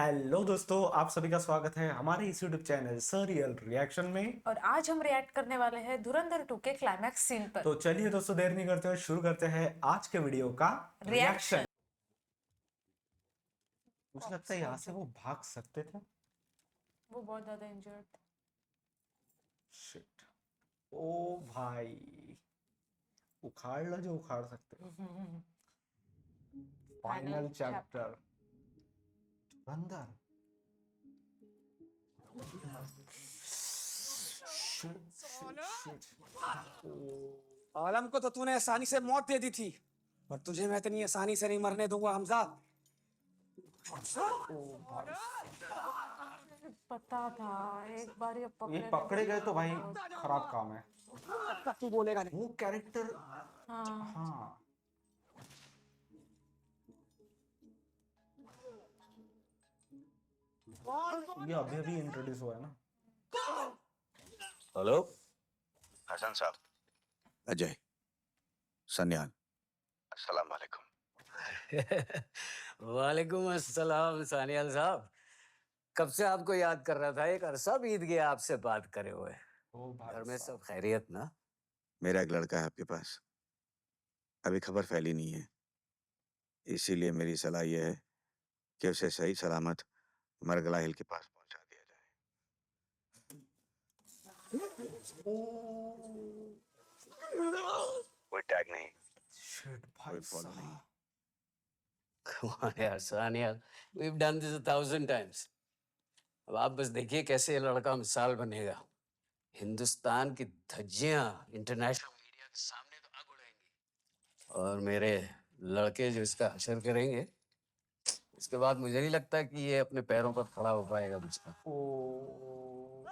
Hello दोस्तों, आप सभी का स्वागत है हमारे इस यूट्यूब चैनल सरियल रिएक्शन में। और आज हम रिएक्ट करने वाले हैं धुरंधर 2 के क्लाइमैक्स सीन पर। तो चलिए दोस्तों, देर नहीं करते हुए शुरू करते हैं आज के वीडियो का रिएक्शन। रिएक्शन। मुझे लगता है यहाँ से वो भाग सकते थे। वो बहुत ज्यादा इंजर्ड था। शिट। ओ भाई, उखाड़ लो जो उखाड़ सकते हो। फाइनल चैप्टर अंदर। आलम को तो तूने आसानी से मौत दे दी थी, पर तुझे मैं इतनी आसानी से नहीं मरने दूंगा हमजा। पता था एक बार ये ये पकड़े गए तो भाई खराब काम है। तू बोलेगा नहीं। वो कैरेक्टर। हाँ। हाँ। ये अभी अभी इंट्रोड्यूस हुआ है ना। हेलो हसन साहब। अजय सन्याल। अस्सलाम वालेकुम। वालेकुम अस्सलाम सानियाल साहब। कब से आपको याद कर रहा था, एक अरसा बीत गया आपसे बात करे हुए। ओ भाई घर में साहब। सब खैरियत ना? मेरा एक लड़का है आपके पास, अभी खबर फैली नहीं है, इसीलिए मेरी सलाह यह है कि उसे सही सलामत मरगला हिल के पास पहुंचा दिया जाए। कोई टैग नहीं, शिट भाई कोई फॉलो नहीं। साहब। Come on यार Sanyal, we've done this 1,000 times. अब आप बस देखिए कैसे ये लड़का मिसाल बनेगा। हिंदुस्तान की धज्जियां इंटरनेशनल मीडिया के सामने तो आग उड़ाएंगी, और मेरे लड़के जो इसका हशर करेंगे, इसके बाद मुझे नहीं लगता कि ये अपने पैरों पर खड़ा हो पाएगा मुझका। ओ।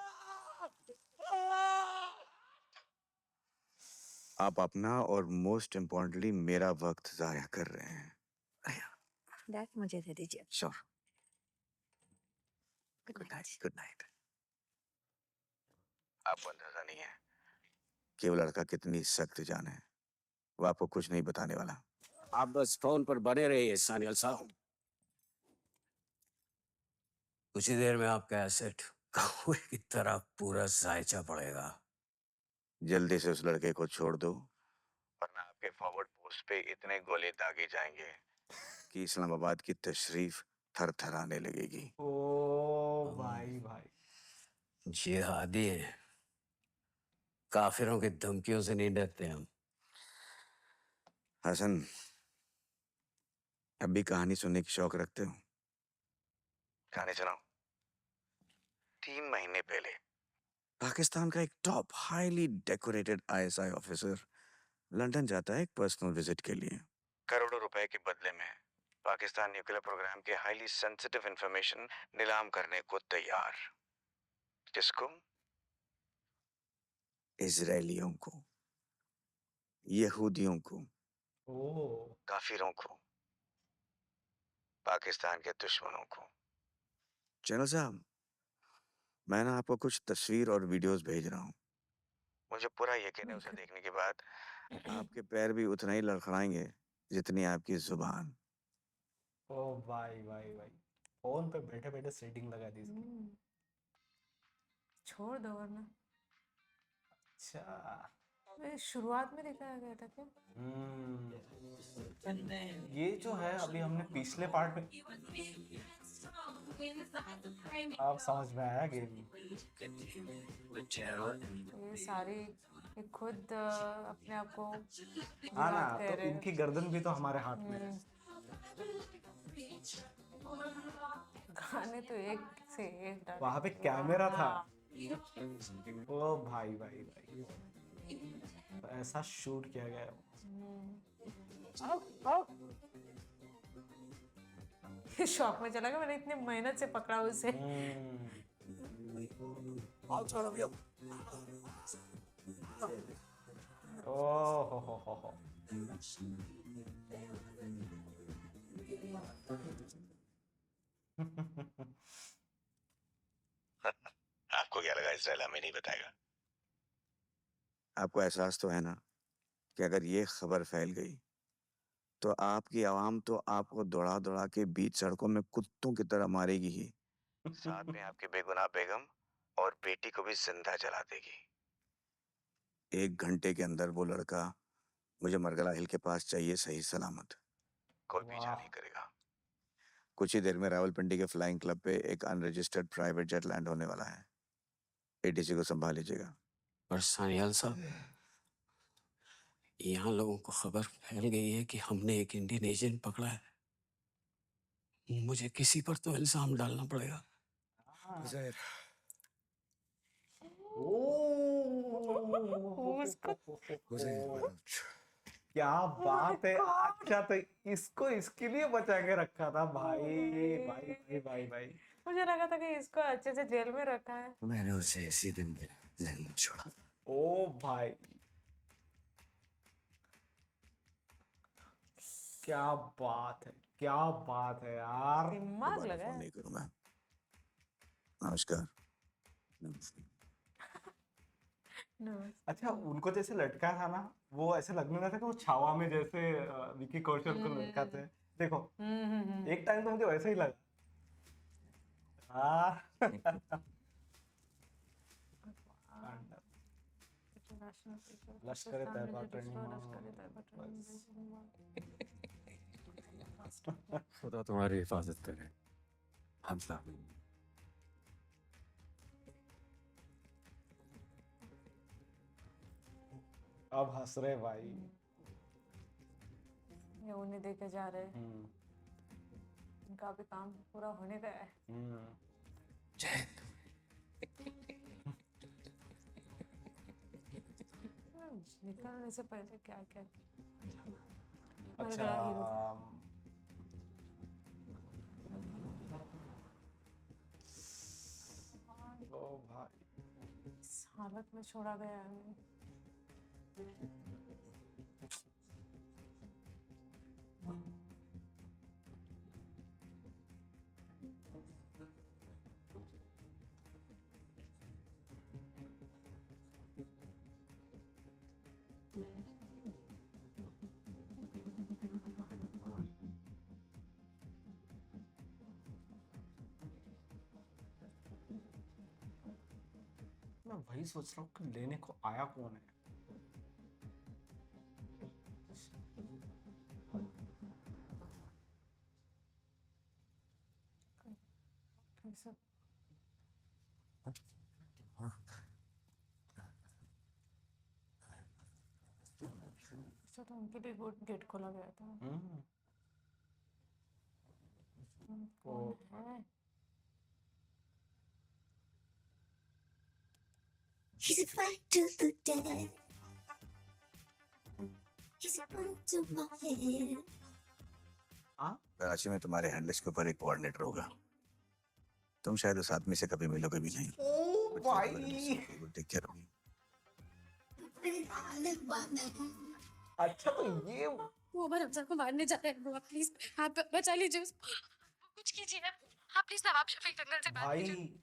आप अपना और मोस्ट इम्पोर्टेंटली मेरा वक्त जाया कर रहे हैं। डैड मुझे दे दीजिए। Sure. Good night. Good night. आपको अंदाजा नहीं है कि वो लड़का कितनी सख्त जान है, वो आपको कुछ नहीं बताने वाला। आप बस फोन पर बने रहिए सानियाल साहब। कुछ ही देर में आपका एसेट कौए की तरह पूरा जायचा पड़ेगा। जल्दी से उस लड़के को छोड़ दो, वरना आपके फॉरवर्ड पोस्ट पे इतने गोले दागे जाएंगे कि इस्लामाबाद की तशरीफ थर थराने लगेगी। ओ भाई भाई। जिहादी है, काफिरों की धमकियों से नहीं डरते हम। हसन, अब भी कहानी सुनने की शौक रखते हो? कहानी सुनाओ। 3 महीने पहले पाकिस्तान का एक top highly decorated ISI officer London जाता है एक पर्सनल विजिट के लिए। करोड़ों रुपए के बदले में पाकिस्तान न्यूक्लियर प्रोग्राम के हाईली सेंसिटिव इंफॉर्मेशन नीलाम करने को तैयार। किसको? इजरायलियों को, यहूदियों को, ओ। काफिरों को, पाकिस्तान के दुश्मनों को। जनरल साहब, मैं ना आपको कुछ तस्वीर और वीडियोस भेज रहा हूँ। मुझे पूरा यकीन है उसे देखने के बाद आपके पैर भी उतना ही लड़खड़ाएंगे जितनी आपकी जुबान। ओ भाई भाई भाई। फोन पे बैठे बैठे सेटिंग लगा दी इसकी। छोड़ दो वरना। अच्छा। ये शुरुआत में दिखाया गया था क्या? ये जो है अभी हमने पिछले पार्ट में। आप समझ में आया गेम? ये सारी ये खुद अपने आप को हाँ ना, जिहाद कह तो रहे इनकी हैं। गर्दन भी तो हमारे हाथ में है। गाने तो एक से एक डाले। वहां पे कैमरा था। ओ भाई भाई भाई। तो ऐसा शूट किया गया है वो। शौक में चला गया, मैंने इतनी मेहनत से पकड़ा उसे। आओ छोड़ो भैया। ओ हो। आपको क्या लगा इसराइल हमें नहीं बताएगा? आपको एहसास तो है ना कि अगर ये खबर फैल गई तो आपकी आवाम तो आपको दौड़ा दौड़ा के बीच सड़कों में कुत्तों की तरह मारेगी ही, साथ में आपकी बेगुनाह बेगम और बेटी को भी जिंदा जला देगी। 1 घंटे के अंदर वो लड़का मुझे मरगला हिल के पास चाहिए, सही सलामत। कोई पीछा वाह। नहीं करेगा। कुछ ही देर में रावलपिंडी के फ्लाइंग क्लब पे एक अनरजिस्टर्ड प्राइवेट जेट लैंड होने वाला है। एटीसी को संभाल लीजिएगा। पर सानियाल साहब, यहाँ लोगों को खबर फैल गई है कि हमने एक इंडियन एजेंट पकड़ा है। मुझे किसी पर तो इल्जाम डालना पड़ेगा। उजैर, ओ, क्या बात है। अच्छा तो इसको इसके लिए बचा के रखा था भाई भाई भाई भाई भाई। मुझे लगा था कि इसको अच्छे से जेल में रखा है। मैंने उसे इसी दिन जिंदा छोड़ा। ओ भाई, क्या बात है, क्या बात है यार। दिमाग दोबारा लगा फोन है। नहीं करूंगा। नमस्कार। नमस्ते। अच्छा, उनको जैसे लटका था ना, वो ऐसे लगने लगा था कि वो छावा में जैसे विकी कौशल को लटकाते हैं। देखो, एक टाइम तो मुझे वैसे ही लगा। हाँ। लश्कर-ए-तैयबा खुदा तुम्हारी हिफाजत करे हमला। अब हंस रहे भाई। ये उन्हें देके जा रहे हैं। इनका भी काम पूरा होने गया है। निकलने से पहले क्या क्या अच्छा, ओ भाई, इस हालत में छोड़ा गया है हमें। मैं वही सोच रहा हूँ कि लेने को आया कौन है। कैसे? अच्छा, तो उनके लिए गेट खोला गया था। कौन है? He's a fight to the death. He's a gun to my head. Karachi में तुम्हारे हैंडलिस्ट के ऊपर एक कोऑर्डिनेटर होगा। तुम शायद उस आदमी से कभी मिलोगे भी नहीं। ओ भाई, टेक केयर। अच्छा तो ये वो अमर हमजा को मारने जा रहे हैं। आप प्लीज आप बचा लीजिए उसको। कुछ कीजिए आप प्लीज नवाब शफीक अंकल से बात कीजिए। भाई,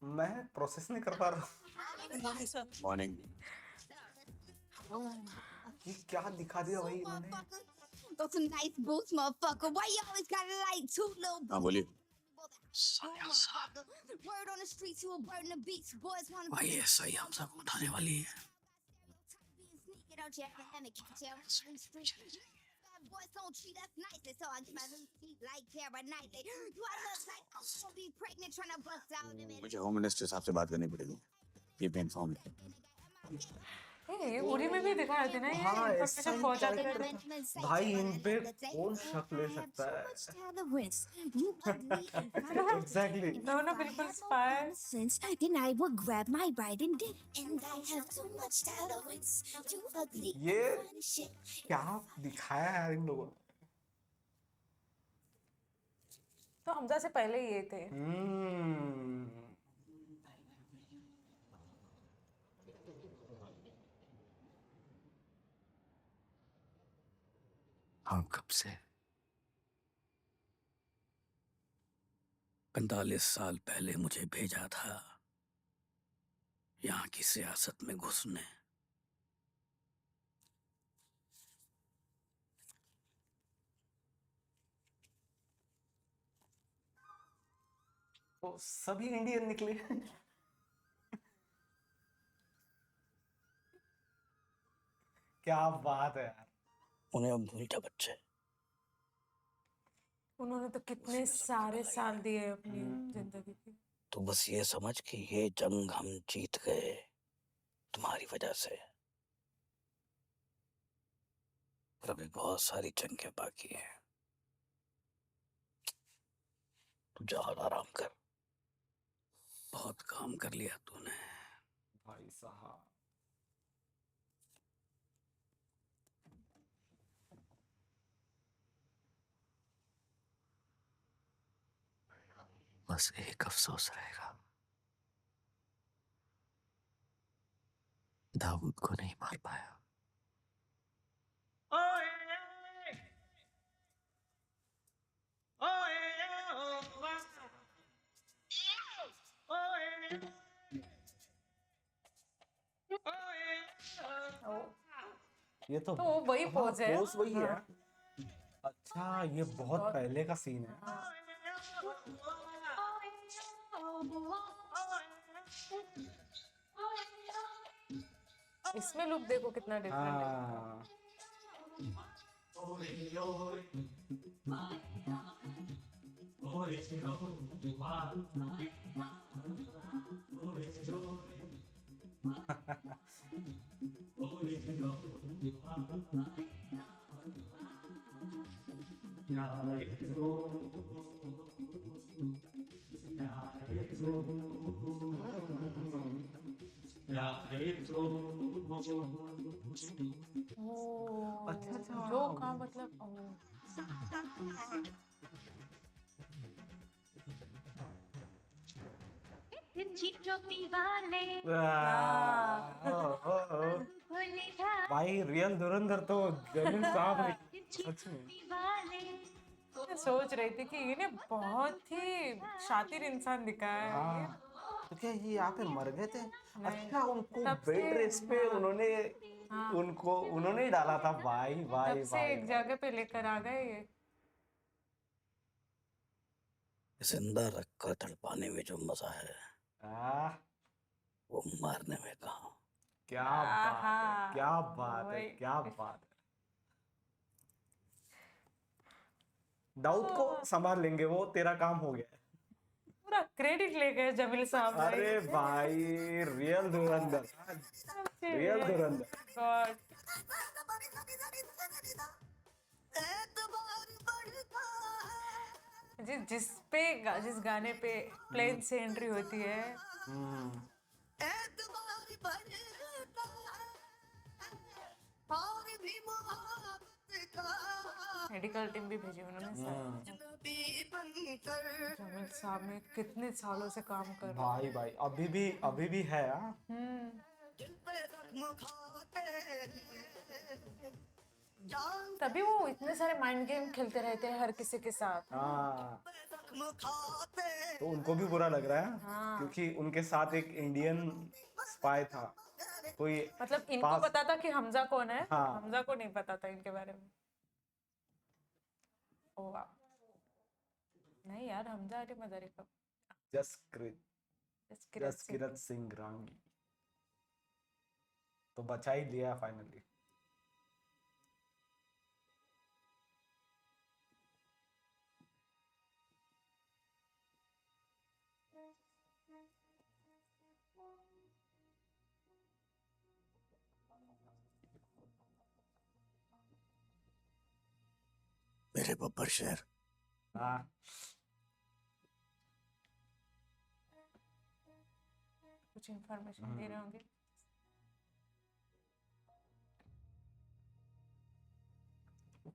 मैं प्रोसेस नहीं कर पा रहा। मॉर्निंग। ये क्या दिखा दिया भाई इन्होंने। Got some nice boots, motherfucker. Why you always gotta like two little हाँ बोलिए। Word on the streets, you a burden the beats. Boys wanna भाई ऐसा ही हम सब उठाने वाली है। Get out your hand and catch you on the street. Boys don't treat us nicely, so I give my little feet like Keira Knightley. Do I look like I'm gonna be pregnant trying to bust out the middle? मुझे home minister साहब से बात करनी पड़ेगी। ये pen form है। ये उड़ी में भी दिखाए थे ना ये हाँ, ऐसा इंफॉर्मेशन ही पहुंचाते क्या थे। करता। भाई इन पे कौन शक ले सकता है। Exactly. दोनों बिल्कुल spy. Then I would grab my bride and dick, and I have too much tolerance. You ugly. ये क्या दिखाया है यार इन लोगों ने। तो हमजा से पहले ये थे। हम कब से 45 साल पहले मुझे भेजा था यहाँ की सियासत में घुसने। तो सभी इंडियन निकले। क्या बात है यार। उन्हें अब भूल जा बच्चे, उन्होंने तो कितने सारे साल दिए अपनी जिंदगी के। तो बस ये समझ कि ये जंग हम जीत गए तुम्हारी वजह से। और अभी बहुत सारी जंगें बाकी हैं। तू जा और आराम कर, बहुत काम कर लिया तूने। भाई साहब बस एक अफसोस रहेगा, दाऊद को नहीं मार पाया। ये तो वही हाँ, पोज है। पोज वही है। हाँ। अच्छा ये बहुत पहले का सीन है। इसमें लुक देखो कितना डिफरेंट है। हाँ अच्छा जो का मतलब भाई रियल धुरंधर तो जमील साहब ने सच में। मैं सोच रही थी कि इन्हें बहुत ही शातिर इंसान दिखाया है। हाँ तो क्या ये यहाँ पे मर गए थे? नहीं, अच्छा उनको तब बेड से- रेस पे हाँ। उन्होंने हाँ। उन्होंने ही डाला था। भाई भाई तब से भाई एक जगह पे लेकर आ गए ये। जिंदा रखकर तड़पाने में जो मजा है आह, वो मारने में कहाँ। क्या बात है, आहा, क्या बात है, वही। क्या बात है। दाऊद को संभाल लेंगे, वो तेरा काम हो गया है। पूरा क्रेडिट ले गए जमील साहब भाई। अरे भाई रियल धुरंधर, रियल धुरंधर। गॉड। जिस गाने पे प्लेन से एंट्री होती है, मेडिकल टीम भी भेजी उन्होंने साथ। जमील साहब में कितने सालों से काम कर रहे भाई भाई अभी भी है। हाँ हैं। तभी वो इतने सारे माइंड गेम खेलते रहते हैं हर किसी के साथ। हाँ तो उनको भी बुरा लग रहा है। हाँ। क्योंकि उनके साथ एक इंडियन स्पाई था कोई। मतलब इनको पास- पता था कि हमजा कौन है। हाँ। हमजा को नहीं पता था इनके बारे में। ओ वाह। नहीं यार, हमजा अली मदारी का जसकीरत सिंह रांगी तो बचा ही लिया फाइनली। मेरे बब्बर शेर, हाँ कुछ इंफॉर्मेशन दे रहे होंगे।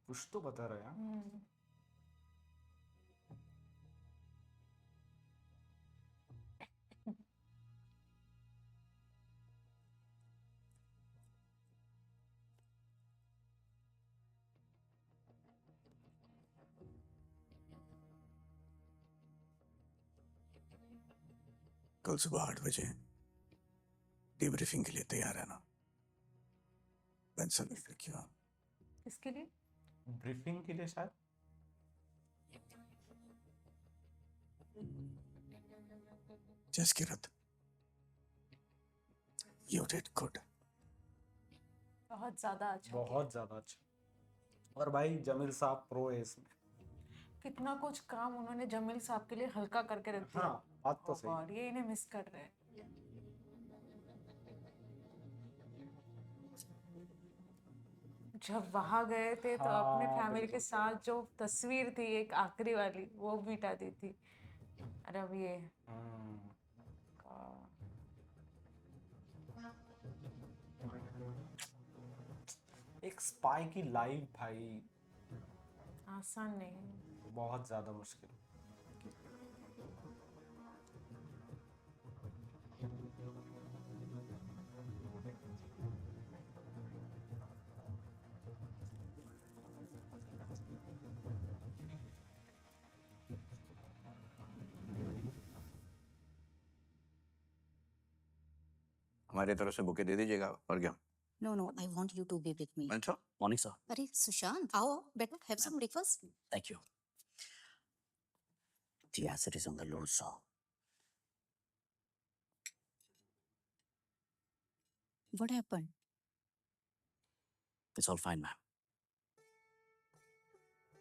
कुछ तो बता रहे हैं। कल सुबह 8 बजे डीब्रीफिंग के लिए तैयार है ना? पेंसिल लेकर क्यों? किसके लिए? ब्रीफिंग के लिए शायद। Jaskirat, you did good. बहुत ज्यादा अच्छा किया। बहुत ज्यादा अच्छा। और भाई जमील साहब प्रो है इसमें। कितना कुछ काम उन्होंने जमील साहब के लिए हल्का करके रख दिया। हाँ बात तो सही। और ये इन्हें मिस कर रहे हैं। जब वहां गए थे तो अपने हाँ, फैमिली के बिल्कुल। साथ जो तस्वीर थी एक आखिरी वाली वो भी मिटा दी थी। अरे अब ये हम्म। एक स्पाई की लाइफ भाई आसान नहीं है। बहुत ज्यादा मुश्किल। हमारी तरफ से बुके दे दीजिएगा और क्या? No, no, I want you to be with me. अच्छा, मॉर्निंग सर। अरे सुशांत, आओ, better have some breakfast. Thank you. The acid is on the low, sir. What happened? It's all fine, ma'am.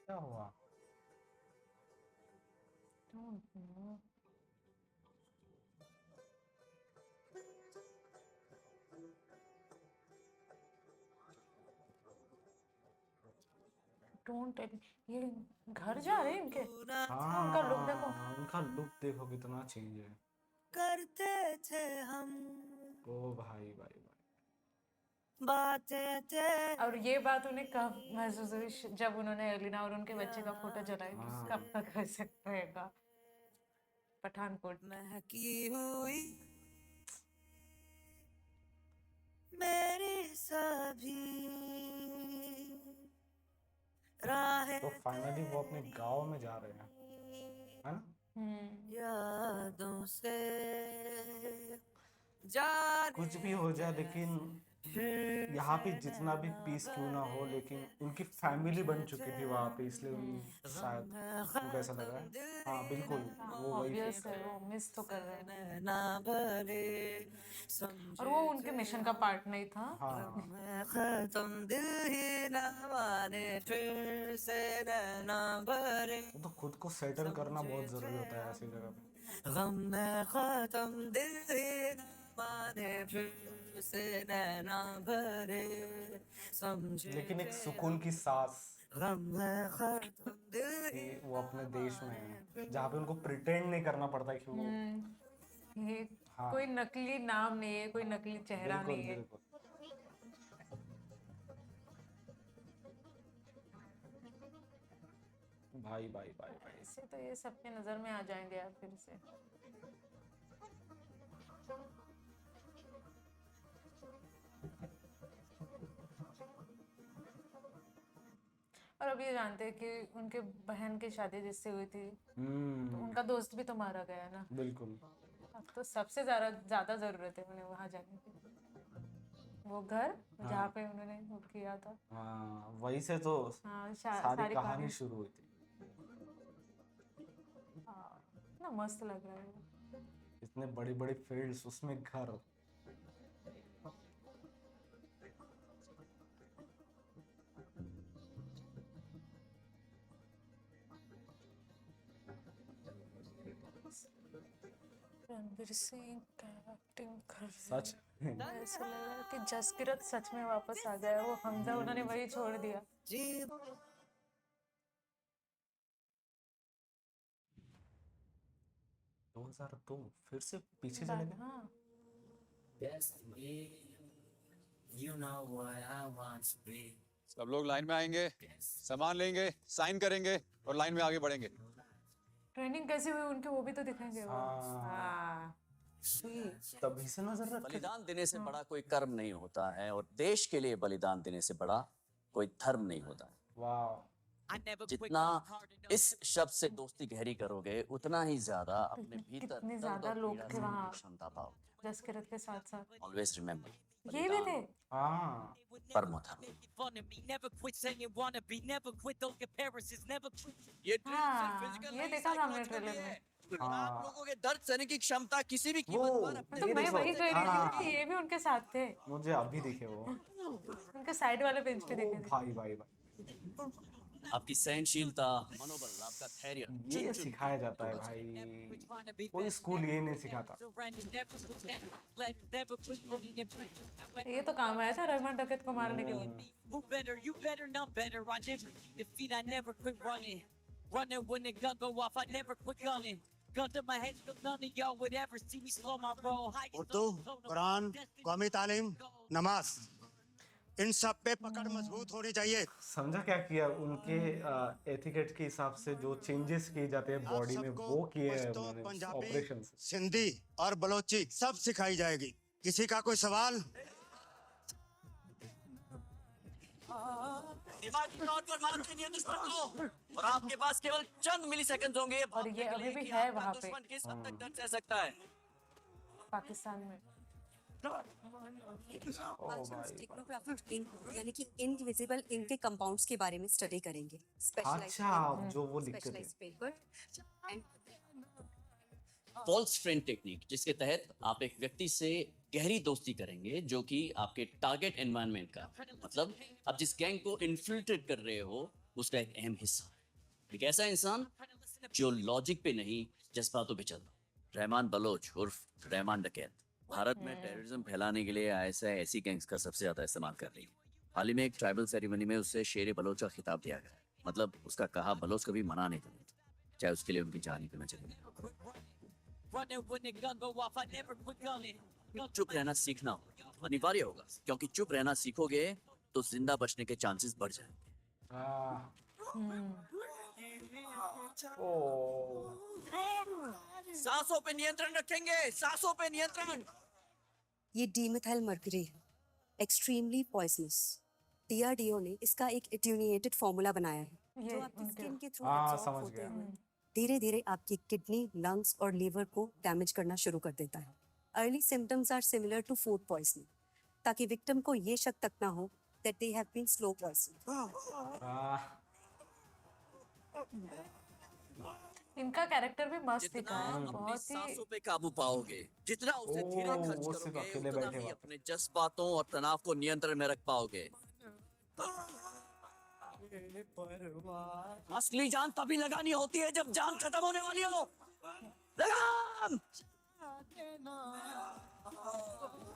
क्या हुआ? Don't know. Don't tell me. ये घर जा रहे हैं इनके? हाँ उनका look देखो। उनका लुक देखो कितना चेंज है। करते थे हम ओ भाई भाई भाई। बातें थे और ये बात उन्हें कब महसूस हुई जब उन्होंने एलिना और उनके बच्चे का फोटो जलाया। हाँ। कब तक ऐसे रहेगा? पठानकोट। महकी हुई मेरी सभी राहें तो फाइनली वो अपने गांव में जा रहे हैं, है ना? यादों से जाने कुछ भी हो जाए लेकिन यहाँ पे जितना भी पीस क्यों ना हो, लेकिन उनकी फैमिली बन चुकी थी वहाँ पे, इसलिए शायद उनको ऐसा लगा है। हाँ बिल्कुल, वो वही ऑब्वियस है, वो मिस तो कर रहे हैं। ना भरे और वो उनके मिशन का पार्ट नहीं था। हाँ मैं खत्म दिल ही ना माने फिर से ना भरे वो तो खुद को सेटल करना बहुत जरूरी होता है ऐसी जगह पे। गम में खत्म दिल ही ना माने फिर से ना भरे समझे लेकिन एक सुकून की सांस गम में खत्म दिल कि वो अपने देश में है, जहाँ पे उनको प्रिटेंड नहीं करना पड़ता कि वो। ये हाँ। कोई नकली नाम नहीं है, कोई नकली चेहरा बिल्कुल नहीं है। बिल्कुल। भाई भाई भाई भाई। इससे तो ये सबके नजर में आ जाएंगे यार फिर से। और अब ये जानते हैं कि उनके बहन की शादी जिससे हुई थी तो उनका दोस्त भी तो मारा गया ना। बिल्कुल। अब तो सबसे ज्यादा जरूरत है उन्हें वहां जाने की। वो घर जहाँ पे उन्होंने वो किया था। हाँ वही से तो हाँ, सारी कहानी शुरू हुई थी। हाँ, ना मस्त लग रहा है। इतने बड़ी बड़ी फील्ड्स, उसमें घर। रणवीर सिंह का एक्टिंग कर रहे सच हैं। ऐसा लग रहा है कि जसकीरत सच में वापस आ गया। वो हमजा उन्होंने वही छोड़ दिया। जी 2002 फिर से पीछे चले गए। हाँ सब लोग लाइन में आएंगे, सामान लेंगे, साइन करेंगे और लाइन में आगे बढ़ेंगे। ट्रेनिंग कैसी हुई उनकी वो भी तो दिखाएंगे वो। हाँ। हाँ तभी से नजर रखे। बलिदान देने से बड़ा कोई कर्म नहीं होता है और देश के लिए बलिदान देने से बड़ा कोई धर्म नहीं होता है। वाह। जितना इस शब्द से दोस्ती गहरी करोगे उतना ही ज्यादा अपने भीतर कितने दर्द ज्यादा और लोग पीड़ा थे से वहाँ। क्षमता पाओगे। जसकीरत के साथ साथ ऑलवेज रिमेम्बर, ये भी थे। हाँ परमो धर्म। हाँ ये देखा था हमने ट्रेलर में। आप लोगों के दर्द सहने की क्षमता किसी भी वो कीमत पर तो ये मैं देखो, वही कह रही हाँ, थी कि ये भी उनके साथ थे, मुझे अभी दिखे वो। उनके साइड वाले बेंच पे ओ देखे थे। भाई भाई भाई, आपकी सहनशीलता, मनोबल, आपका धैर्य, ये सिखाया जाता है भाई, कोई स्कूल ये नहीं सिखाता। ये तो काम आया था रहमान डकैत को मारने के लिए। Who better? You better, not better. I never defeat. I never quit running. Running when the gun go off. I never quit gunning. Gun to my head, so none of y'all would ever see me slow my roll. Urdu, Quran, कौमी तालीम, नमाज, इन सब पे पकड़ मजबूत होनी चाहिए। समझा क्या किया उनके एथिकेट के हिसाब से जो चेंजेस किए जाते हैं आप बॉडी में, सबको वो किए हैं पश्तो, उन्होंने पंजाबी, ऑपरेशन से। सिंधी और बलोची सब सिखाई जाएगी। किसी का कोई सवाल? दिमागी तौर पर मार के नहीं दुश्मन को, और आपके पास केवल चंद मिलीसेकंड होंगे और ये अभी भी है वहाँ पे दुश्मन किस हद तक दर्द सह सकता है। पाकिस्तान में। यानी कि इनविजिबल इनके कंपाउंड्स के बारे में स्टडी करेंगे। अच्छा, जो वो लिखते थे। Paper and false friend technique, जिसके तहत आप एक व्यक्ति से गहरी दोस्ती करेंगे जो कि आपके टारगेट एनवायरनमेंट का, मतलब आप जिस गैंग को इन्फिल्ट्रेट कर रहे हो उसका एक अहम हिस्सा, एक ऐसा इंसान जो लॉजिक पे नहीं जज्बातों पे चलता। रहमान बलोच उर्फ रहमान डकैत भारत में टेररिज्म फैलाने के लिए आईएसआई ऐसी गैंग्स का सबसे ज्यादा इस्तेमाल कर रही है। हाल ही में एक ट्राइबल सेरेमनी में उससे शेर बलोच का खिताब दिया गया, मतलब उसका कहा बलोच कभी मना नहीं करता, चाहे उसके लिए उनकी जान ही क्यों न चले। Running when the gun go off. I never quit gunning. चुप रहना सीखना होगा, अनिवार्य होगा, क्योंकि चुप रहना सीखोगे तो जिंदा बचने के चांसेस बढ़ जाएंगे। हाँ। ओ, सांसों पे नियंत्रण रखेंगे, सांसों पे नियंत्रण। ये dimethyl mercury extremely poisonous. DRDO ने इसका एक एट्यूनिएटेड फॉर्मूला बनाया है ये जो आपकी उनके- स्किन के थ्रू हाँ, एब्जॉर्ब समझ होते गया। हुए धीरे धीरे आपकी किडनी, लंग्स और लीवर को डैमेज करना शुरू कर देता है। Early symptoms are similar to food poisoning, ताकि विक्टिम को ये शक तक ना हो that they have been slow poison. हाँ, इनका कैरेक्टर भी मस्त दिखा है, अपनी बहुत ही। सांसों पे काबू पाओगे, जितना उसे धीरे ओ, खर्च वो सिर्फ करोगे अकेले उतना बैठे ही वहाँ पे। अपने जज्बातों और तनाव को नियंत्रण में रख पाओगे। असली जान तभी लगानी होती है जब जान खत्म होने वाली हो। लगाम।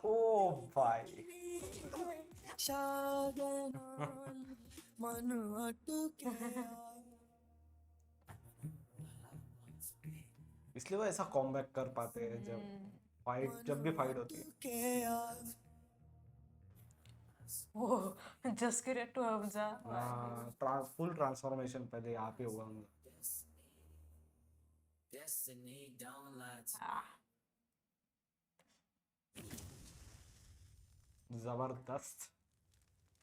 ओ भाई, इसलिए वो ऐसा कॉमबैक कर पाते हैं जब भी फाइट होती है। वो जस्किर टू हमजा। फुल ट्रांसफॉर्मेशन पहले यहाँ पे हुआ उनका। जबरदस्त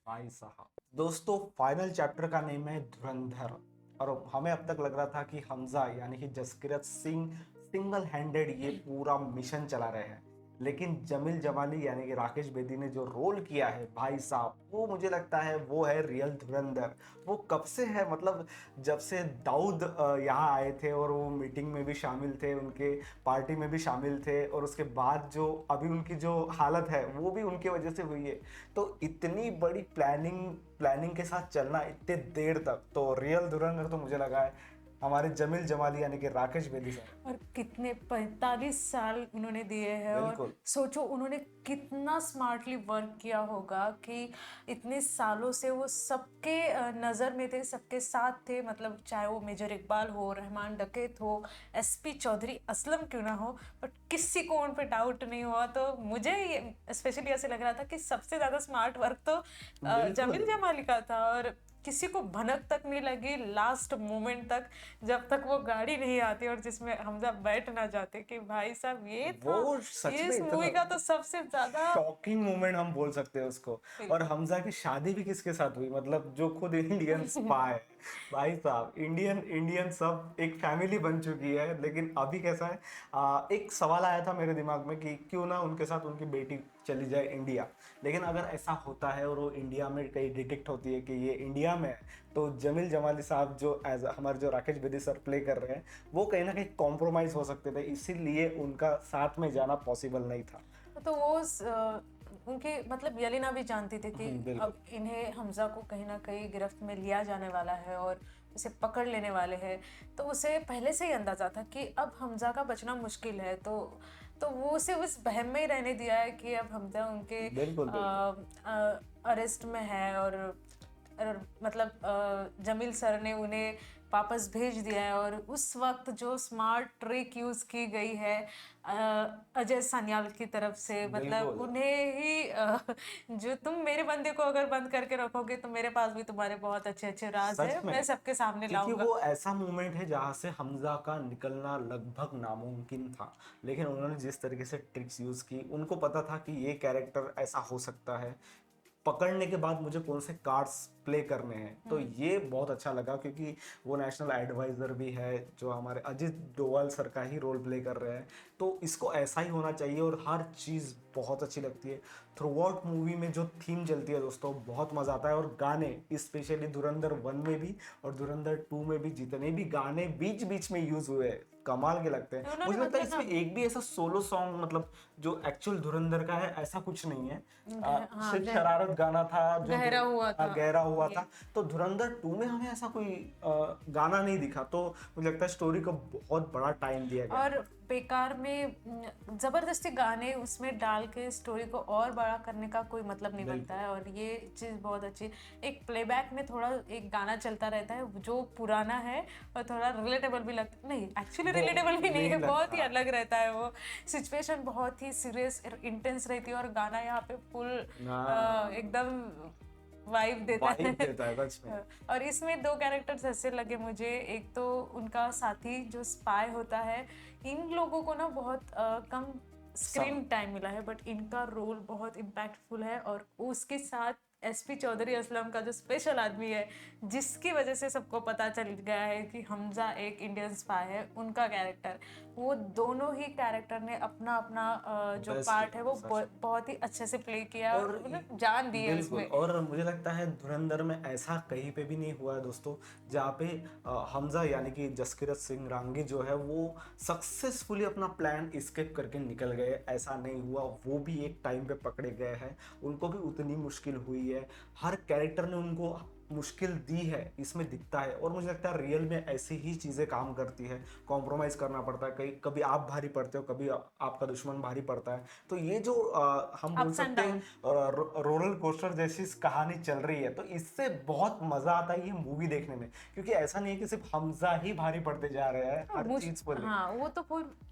भाई साहब। दोस्तों, फाइनल चैप्टर का नेम है धुरंधर, और हमें अब तक लग रहा था कि हमजा यानी कि जसकिरत सिंह सिंगल हैंडेड ये पूरा मिशन चला रहे हैं, लेकिन जमील जमाली यानी कि राकेश बेदी ने जो रोल किया है भाई साहब, वो मुझे लगता है वो है रियल धुरंधर। वो कब से है, मतलब जब से दाऊद यहाँ आए थे और वो मीटिंग में भी शामिल थे, उनके पार्टी में भी शामिल थे, और उसके बाद जो अभी उनकी जो हालत है वो भी उनके वजह से हुई है। तो इतनी बड़ी प्लानिंग के साथ चलना इतने देर तक, तो रियल धुरंधर तो मुझे लगा है हमारे जमील जमाली यानी कि राकेश बेदी सर। और कितने 45 साल उन्होंने दिए हैं, और बिल्कुल। सोचो उन्होंने कितना स्मार्टली वर्क किया होगा कि इतने सालों से वो सबके नज़र में थे, सबके साथ थे, मतलब चाहे वो मेजर इकबाल हो, रहमान डकैत हो, एसपी चौधरी असलम क्यों ना हो, बट किसी को उन पे डाउट नहीं हुआ। तो मुझे ये स्पेशली ऐसे लग रहा था कि सबसे ज़्यादा स्मार्ट वर्क तो जमील जमाली का था, और किसी को भनक तक नहीं लगी लास्ट मोमेंट तक, जब तक वो गाड़ी नहीं आती और जिसमें हमजा बैठ ना जाते, कि भाई साहब ये था, वो सच ये में इस इतना मूवी का तो सबसे ज्यादा शॉकिंग मोमेंट हम बोल सकते हैं उसको। और हमजा की शादी भी किसके साथ हुई, मतलब जो खुद इंडियन स्पाई भाई साहब, इंडियन इंडियन सब एक फैमिली बन चुकी है। लेकिन अभी कैसा है, एक सवाल आया था मेरे दिमाग में कि क्यों ना उनके साथ उनकी बेटी चली जाए इंडिया। लेकिन अगर ऐसा होता है और वो इंडिया में कहीं डिटेक्ट होती है कि ये इंडिया में है, तो जमील जमाली साहब जो एज हमारे जो राकेश बेदी सर प्ले कर रहे हैं, वो कहीं ना कहीं कॉम्प्रोमाइज हो सकते थे, इसीलिए उनका साथ में जाना पॉसिबल नहीं था। तो उनके मतलब यलिना भी जानती थी कि बिल्कुल। अब इन्हें हमजा को कहीं ना कहीं गिरफ्त में लिया जाने वाला है और उसे पकड़ लेने वाले हैं। तो उसे पहले से ही अंदाजा था कि अब हमजा का बचना मुश्किल है। तो वो उसे उस बहम में ही रहने दिया है कि अब हमजा उनके बिल्कुल, अरेस्ट में है और मतलब जमील सर ने उन्हें वापस भेज दिया है। और उस वक्त जो स्मार्ट ट्रिक यूज की गई है अजय सान्याल की तरफ से, मतलब बिल्कुल। उन्हें ही जो तुम मेरे बंदे को अगर बंद करके रखोगे तो मेरे पास भी तुम्हारे बहुत अच्छे अच्छे राज सच है, में। मैं सबके सामने क्योंकि लाऊंगा। वो ऐसा मूवमेंट है जहाँ से हमजा का निकलना लगभग नामुमकिन था, लेकिन उन्होंने जिस तरीके से ट्रिक्स यूज की, उनको पता था कि ये कैरेक्टर ऐसा हो सकता है, पकड़ने के बाद मुझे कौन से कार्ड्स प्ले करने हैं। तो ये बहुत अच्छा लगा, क्योंकि वो नेशनल एडवाइजर भी है जो हमारे अजित डोभाल सर का ही रोल प्ले कर रहे हैं। तो इसको ऐसा ही होना चाहिए और हर चीज़ बहुत अच्छी लगती है। थ्रू आउट मूवी में जो थीम चलती है दोस्तों, बहुत मज़ा आता है। और गाने स्पेशली धुरंधर 1 में भी और धुरंधर 2 में भी जितने भी गाने बीच बीच में यूज हुए हैं, कमाल के लगते हैं। उन्होंने मुझे लगता है मतलब इसमें एक भी ऐसा सोलो सॉन्ग मतलब जो एक्चुअल धुरंधर का है ऐसा कुछ नहीं है। हाँ, सिर्फ शरारत गाना था जो गहरा हुआ था। गहरा हुआ था। तो धुरंधर 2 में हमें ऐसा कोई गाना नहीं दिखा, तो मुझे लगता है स्टोरी को बहुत बड़ा टाइम दिया गया। और बेकार में जबरदस्ती गाने उसमें डाल के स्टोरी को और बड़ा करने का कोई मतलब नहीं बनता है। और ये चीज़ बहुत अच्छी, एक प्लेबैक में थोड़ा एक गाना चलता रहता है जो पुराना है और थोड़ा रिलेटेबल भी लगता नहीं, एक्चुअली रिलेटेबल भी नहीं है, बहुत ही अलग रहता है। वो सिचुएशन बहुत ही सीरियस इंटेंस रहती है और गाना यहाँ पे फुल एकदम वाइब देता है। सच में। और इसमें 2 कैरेक्टर्स ऐसे लगे मुझे, एक तो उनका साथी जो स्पाई होता है, इन लोगों को ना बहुत कम स्क्रीन टाइम मिला है, बट इनका रोल बहुत इम्पैक्टफुल है। और उसके साथ एसपी चौधरी असलम का जो स्पेशल आदमी है, जिसकी वजह से सबको पता चल गया है कि हमजा एक इंडियन स्पाई है, उनका कैरेक्टर, वो दोनों ही कैरेक्टर ने अपना अपना जो Best पार्ट है वो सच में। बहुत ही अच्छे से प्ले किया और और मतलब जान दी है बिल्कुल। उसमें। और मुझे लगता है धुरंधर में ऐसा कहीं पे भी नहीं हुआ है दोस्तों, जहाँ पे हमजा यानी कि जसकीरत सिंह रांगी जो है वो सक्सेसफुली अपना प्लान स्केप करके निकल गए। ऐसा नहीं हुआ, वो भी एक टाइम पे पकड़े गए हैं, उनको भी उतनी मुश्किल हुई है। हर कैरेक्टर ने उनको मुश्किल दी है, इसमें दिखता है। और मुझे लगता है रियल में ऐसी ही चीज़ें काम करती है, कॉम्प्रोमाइज़ करना पड़ता है, कहीं कभी आप भारी पड़ते हो, कभी आपका दुश्मन भारी पड़ता है। तो ये जो हम बोल Ups and सकते हैं रोलर कोस्टर जैसी कहानी चल रही है, तो इससे बहुत मज़ा आता है ये मूवी देखने में, क्योंकि ऐसा नहीं है कि सिर्फ हमजा ही भारी पड़ते जा रहे हैं हर चीज़ को लेकर। हाँ, वो तो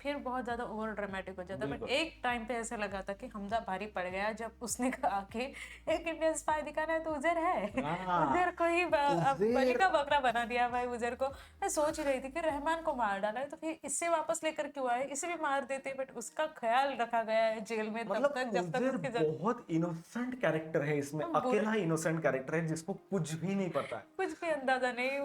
फिर बहुत ज्यादा ओवर ड्रामेटिक हो जाता है। बट बिल्कुल। एक टाइम पे ऐसा लगा था कि हमजा भारी पड़ गया जब उसने कहा कि एक इंडियन स्पाई दिखाना है तो उजर है। हाँ, उजर को ही उजैर। बलि का बकरा बना दिया भाई उजर को। मैं सोच ही रही थी कि रहमान को मार डाला है तो फिर इससे वापस लेकर क्यों आए, इसे भी मार देते, बट उसका ख्याल रखा गया है जेल में तब मतलब तक जब तक उजैर उसके बहुत इनोसेंट कैरेक्टर है इसमें, हाँ, बुरा- अकेला इनोसेंट कैरेक्टर है जिसको कुछ भी नहीं पता है। कुछ भी अंदाजा नहीं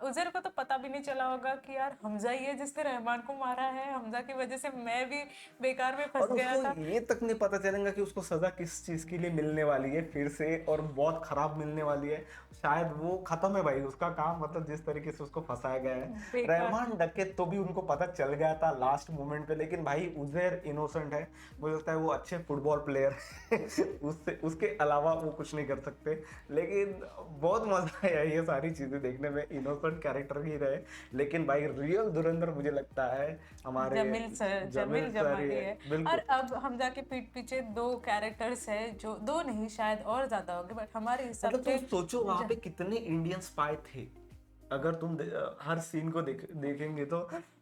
उजर को तो पता भी नहीं चला होगा कि यार हमजा ही है जिसने रहमान को मारा है, हमजा की वजह से मैं भी बेकार में फंस और गया था। उसको ये तक नहीं पता चलेगा कि उसको सजा किस चीज के लिए मिलने वाली है फिर से, और बहुत खराब मिलने वाली है। शायद वो खत्म है भाई उसका काम, मतलब जिस तरीके से उसको फंसाया गया है। बेकार। रहमान डकैत तो भी उनको पता चल गया था लास्ट मोमेंट पे, लेकिन भाई उजैर इनोसेंट है। मुझे लगता है वो अच्छे फुटबॉल प्लेयर उससे उसके अलावा वो कुछ नहीं कर सकते। लेकिन बहुत मजा आया ये सारी चीजें देखने में, इनोसेंट कैरेक्टर ही रहे। लेकिन भाई रियल धुरंधर मुझे लगता है हमारे जमील सर जमाली ही है। बिल्कुल। और अब हमजा के पीठ पीछे 2 कैरेक्टर्स है, जो 2 नहीं शायद और ज्यादा होंगे, बट हमारे हिसाब मतलब से तुम सोचो वहां पे कितने इंडियन स्पाई थे। अगर तुम हर सीन को देखेंगे तो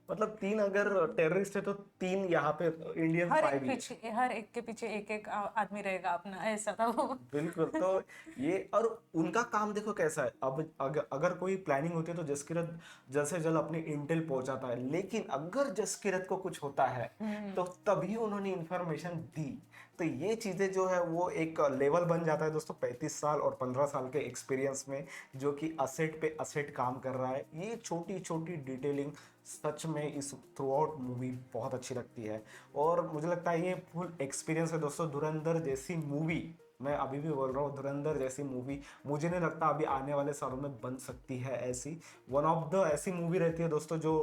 मतलब 3 अगर टेररिस्ट है तो 3 यहाँ पे इंडियन स्पाई भी है। हर एक के पीछे एक एक आदमी रहेगा अपना, ऐसा था वो। बिल्कुल। तो ये और उनका काम देखो कैसा है। अब अगर कोई प्लानिंग होती है तो जसकिरत जल्द से जल्द अपनी इंटेल पहुंचाता है, लेकिन अगर जसकिरत को कुछ होता है तो तभी उन्होंने इंफॉर्मेशन दी। तो ये चीजें जो है वो एक लेवल बन जाता है दोस्तों 35 साल और 15 साल के एक्सपीरियंस में, जो कि असेट पे असेट काम कर रहा है। ये छोटी छोटी डिटेलिंग सच में इस थ्रू आउट मूवी बहुत अच्छी लगती है। और मुझे लगता है ये फुल एक्सपीरियंस है दोस्तों। धुरंधर जैसी मूवी, मैं अभी भी बोल रहा हूँ, धुरंधर जैसी मूवी मुझे नहीं लगता अभी आने वाले सालों में बन सकती है। ऐसी वन ऑफ द ऐसी मूवी रहती है दोस्तों जो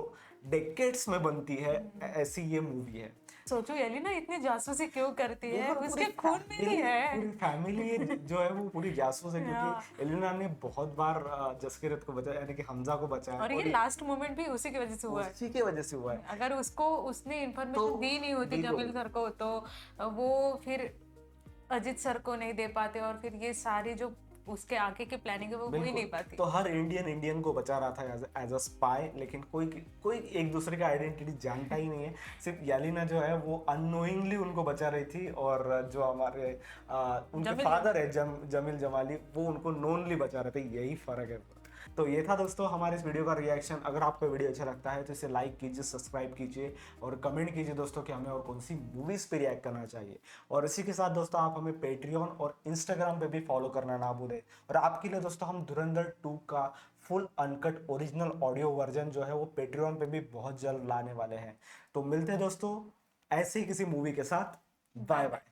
डेकेड्स में बनती है, ऐसी ये मूवी है। सोचो एलिना इतनी जासूसी क्यों करती है, बिल्कुल, उसके पूरी खून में ही है। पूरी फैमिली जो है वो पूरी जासूस है, हाँ। क्योंकि एलिना ने बहुत बार जसकिरत को बचाया, यानी कि हमजा को बचाया। और ये लास्ट मोमेंट भी उसी की वजह से हुआ है। उसी की वजह से हुआ है। अगर उसने इन्फॉर्मेशन तो दी नहीं होती बिल्कुल। जमील सर को, तो वो फिर अजित सर को नहीं दे पाते, और फिर ये सारी जो उसके आगे की प्लानिंग है वो हो ही बिल्कुल। नहीं पाती। तो हर इंडियन को बचा रहा था एज अ स्पाई, लेकिन कोई एक दूसरे का आइडेंटिटी जानता ही नहीं है। सिर्फ यालिना जो है वो अननोइंगली उनको बचा रही थी, और जो हमारे उनके जमील फादर है जमील जमाली, वो उनको नोनली बचा रहे थे। यही फर्क है। तो ये था दोस्तों हमारे इस वीडियो का रिएक्शन। अगर आपको वीडियो अच्छा लगता है तो इसे लाइक कीजिए, सब्सक्राइब कीजिए और कमेंट कीजिए दोस्तों कि हमें और कौन सी मूवीज़ पे रिएक्ट करना चाहिए। और इसी के साथ दोस्तों आप हमें पेट्रियन और इंस्टाग्राम पे भी फॉलो करना ना भूलें। और आपके लिए दोस्तों हम धुरंधर 2 का full uncut original audio version जो है वो पेट्रियन पे भी बहुत जल्द लाने वाले हैं। तो मिलते हैं दोस्तों ऐसे ही किसी मूवी के साथ। Bye bye.